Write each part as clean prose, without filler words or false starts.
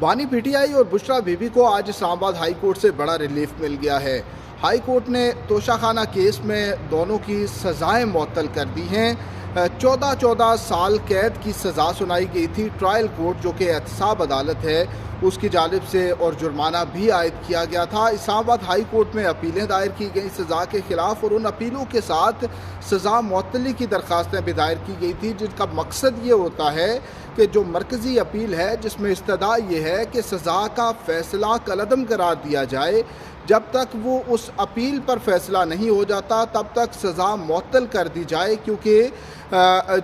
बानी पीटीआई और बुशरा बीबी को आज इस्लामाबाद हाई कोर्ट से बड़ा रिलीफ मिल गया है। हाई कोर्ट ने तोशाखाना केस में दोनों की सज़ाएं मुअत्तल कर दी हैं। 14 साल कैद की सज़ा सुनाई गई थी। ट्रायल कोर्ट जो कि एहतसाब अदालत है उसकी जानिब से और जुर्माना भी आयद किया गया था। इस्लामाबाद हाई कोर्ट में अपीलें दायर की गई सज़ा के ख़िलाफ़ और उन अपीलों के साथ सज़ा मुअत्तली की दरख्वास्तें भी दायर की गई थी, जिनका मकसद ये होता है कि जो मरकज़ी अपील है जिसमें इस्तदा ये है कि सज़ा का फ़ैसला कलअदम करार दिया जाए। जब तक वो उस अपील पर फैसला नहीं हो जाता तब तक सज़ा मुअत्तल कर दी जाए, क्योंकि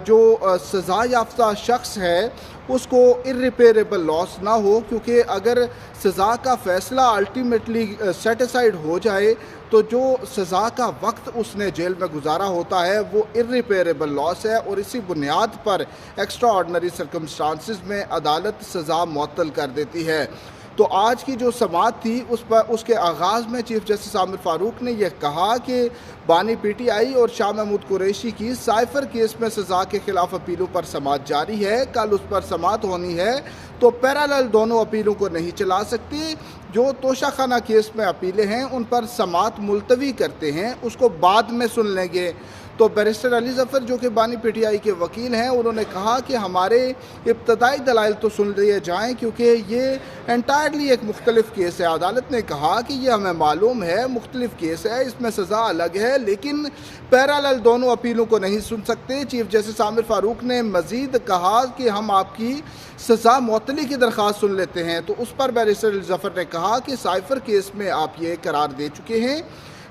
जो सज़ा याफ्ता शख्स है उसको इर्रिपेरेबल लॉस ना हो। क्योंकि अगर सज़ा का फ़ैसला अल्टीमेटली सेटिसाइड हो जाए तो जो सज़ा का वक्त उसने जेल में गुजारा होता है वो इर्रिपेरेबल लॉस है, और इसी बुनियाद पर एक्स्ट्रा ऑर्डनरी सर्कमस्टांसिस में अदालत सज़ा मुअत्तल कर देती है। तो आज की जो समाअत थी उस पर उसके आगाज़ में चीफ जस्टिस आमिर फ़ारूक ने यह कहा कि बानी पीटीआई और शाह महमूद कुरैशी की साइफ़र केस में सज़ा के ख़िलाफ़ अपीलों पर समाअत जारी है। कल उस पर समाअत होनी है तो पैरेलल दोनों अपीलों को नहीं चला सकती। जो तोशाखाना केस में अपीलें हैं उन पर समाअत मुलतवी करते हैं, उसको बाद में सुन लेंगे। तो बैरिस्टर अली ज़फ़र जो कि बानी पीटीआई के वकील हैं, उन्होंने कहा कि हमारे इब्तदाई दलाइल तो सुन लिए जाएँ, क्योंकि ये एंटायरली एक मुख्तलिफ केस है। अदालत ने कहा कि ये हमें मालूम है मुख्तलिफ केस है, इसमें सज़ा अलग है, लेकिन पैरेलल दोनों अपीलों को नहीं सुन सकते। चीफ जस्टिस आमिर फ़ारूक ने मज़ीद कहा कि हम आपकी सज़ा मुअत्तली की दरख्वास्त सुन लेते हैं। तो उस पर बैरिस्टर अली ज़फ़र ने कहा कि साइफ़र केस में आप ये करार दे चुके हैं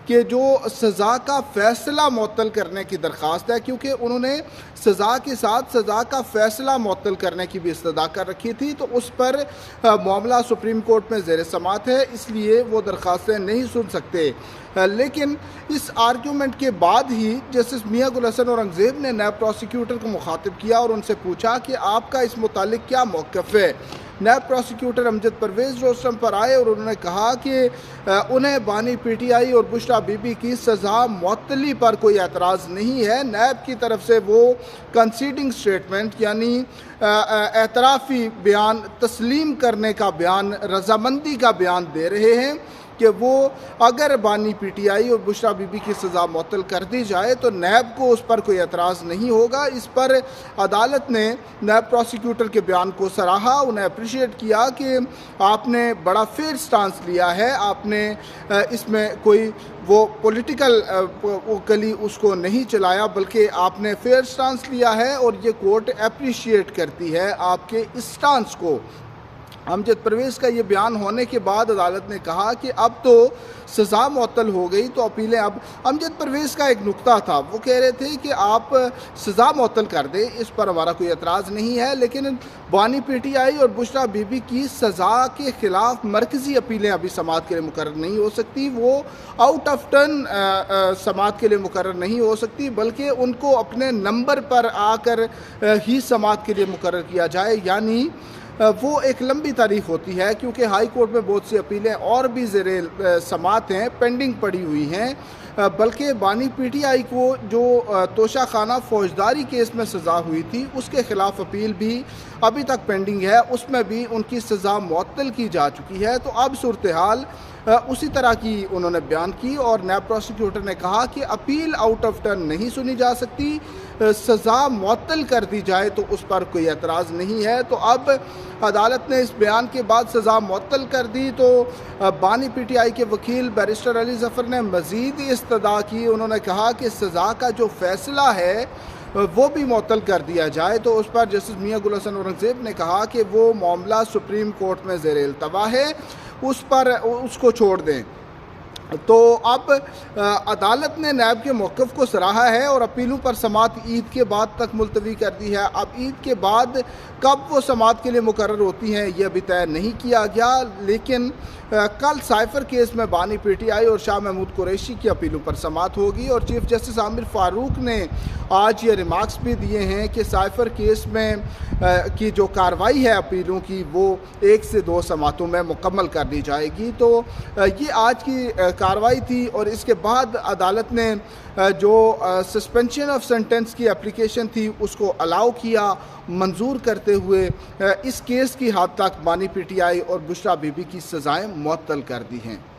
कि जो सज़ा का फ़ैसला मुअत्तल करने की दरख्वास्त है, क्योंकि उन्होंने सज़ा के साथ सज़ा का फ़ैसला मुअत्तल करने की भी इस्तदा कर रखी थी, तो उस पर मामला सुप्रीम कोर्ट में ज़ेर समाअत है, इसलिए वो दरख्वास्तें नहीं सुन सकते। लेकिन इस आर्ग्यूमेंट के बाद ही जस्टिस मियां गुल हसन औरंगज़ेब ने नायब प्रोसिक्यूटर को मुखातिब किया और उनसे पूछा कि आपका इस मुतालिक क्या मौक़िफ़ है। नायब प्रोसिक्यूटर अमजद परवेज़ रोस्टम पर आए और उन्होंने कहा कि उन्हें बानी पीटीआई और बुशरा बीबी की सज़ा मुअत्तली पर कोई एतराज़ नहीं है। नायब की तरफ से वो कंसीडिंग स्टेटमेंट यानी एतराफ़ी बयान, तस्लीम करने का बयान, रज़ामंदी का बयान दे रहे हैं कि वो अगर बानी पीटीआई और बुशरा बीबी की सज़ा मुअत्तल कर दी जाए तो नैब को उस पर कोई एतराज़ नहीं होगा। इस पर अदालत ने नैब प्रोसिक्यूटर के बयान को सराहा, उन्हें अप्रिशिएट किया कि आपने बड़ा फेयर स्टांस लिया है, आपने इसमें कोई वो पॉलिटिकल कली उसको नहीं चलाया, बल्कि आपने फेयर स्टांस लिया है और ये कोर्ट अप्रिशिएट करती है आपके इस स्टांस को। अमजद परवेज़ का ये बयान होने के बाद अदालत ने कहा कि अब तो सज़ा मुअत्तल हो गई तो अपीलें अब। अमजद परवेज़ का एक नुक्ता था, वो कह रहे थे कि आप सज़ा मुअत्तल कर दें, इस पर हमारा कोई एतराज़ नहीं है, लेकिन बानी पीटीआई और बुशरा बीबी की सज़ा के ख़िलाफ़ मरकज़ी अपीलें अभी समाअत के लिए मुकर्रर नहीं हो सकती। वो आउट ऑफ टर्न समाअत के लिए मुकर्रर नहीं हो सकती, बल्कि उनको अपने नंबर पर आकर ही समाअत के लिए मुकर्रर किया जाए। यानी वो एक लंबी तारीख होती है, क्योंकि हाई कोर्ट में बहुत सी अपीलें और भी ज़ेरे समाअत हैं, पेंडिंग पड़ी हुई हैं। बल्कि बानी पीटीआई को जो तोशाखाना फौजदारी केस में सज़ा हुई थी उसके ख़िलाफ़ अपील भी अभी तक पेंडिंग है, उसमें भी उनकी सज़ा मुअत्तल की जा चुकी है। तो अब सूरत हाल उसी तरह की उन्होंने बयान की और नायब प्रोसिक्यूटर ने कहा कि अपील आउट ऑफ टर्न नहीं सुनी जा सकती, सज़ा मुअत्तल कर दी जाए तो उस पर कोई एतराज़ नहीं है। तो अब अदालत ने इस बयान के बाद सज़ा मुअत्तल कर दी। तो बानी पीटीआई के वकील बैरिस्टर अली ज़फ़र ने मज़ीद इस्तदा की, उन्होंने कहा कि सज़ा का जो फ़ैसला है वो भी मुअत्तल कर दिया जाए। तो उस पर जस्टिस मियां गुल हसन औरंगज़ेब ने कहा कि वो मामला सुप्रीम कोर्ट में ज़ेर इल्तवा है, उस पर उसको छोड़ दें। तो अब अदालत ने नायब के मौक़िफ़ को सराहा है और अपीलों पर समाअत ईद के बाद तक मुलतवी कर दी है। अब ईद के बाद कब वो समाअत के लिए मुकर्रर होती हैं ये अभी तय नहीं किया गया, लेकिन कल साइफ़र केस में बानी पीटीआई और शाह महमूद कुरैशी की अपीलों पर समाअत होगी। और चीफ जस्टिस आमिर फ़ारूक ने आज ये रिमार्क्स भी दिए हैं कि साइफ़र केस में की जो कार्रवाई है अपीलों की वो 1 से 2 समाअतों में मुकम्मल कर दी जाएगी। तो ये आज की कार्रवाई थी और इसके बाद अदालत ने जो सस्पेंशन ऑफ सेंटेंस की एप्लीकेशन थी उसको अलाउ किया, मंजूर करते हुए इस केस की हद तक बानी पीटीआई और बुशरा बीबी की सज़ाएं मुअत्तल कर दी हैं।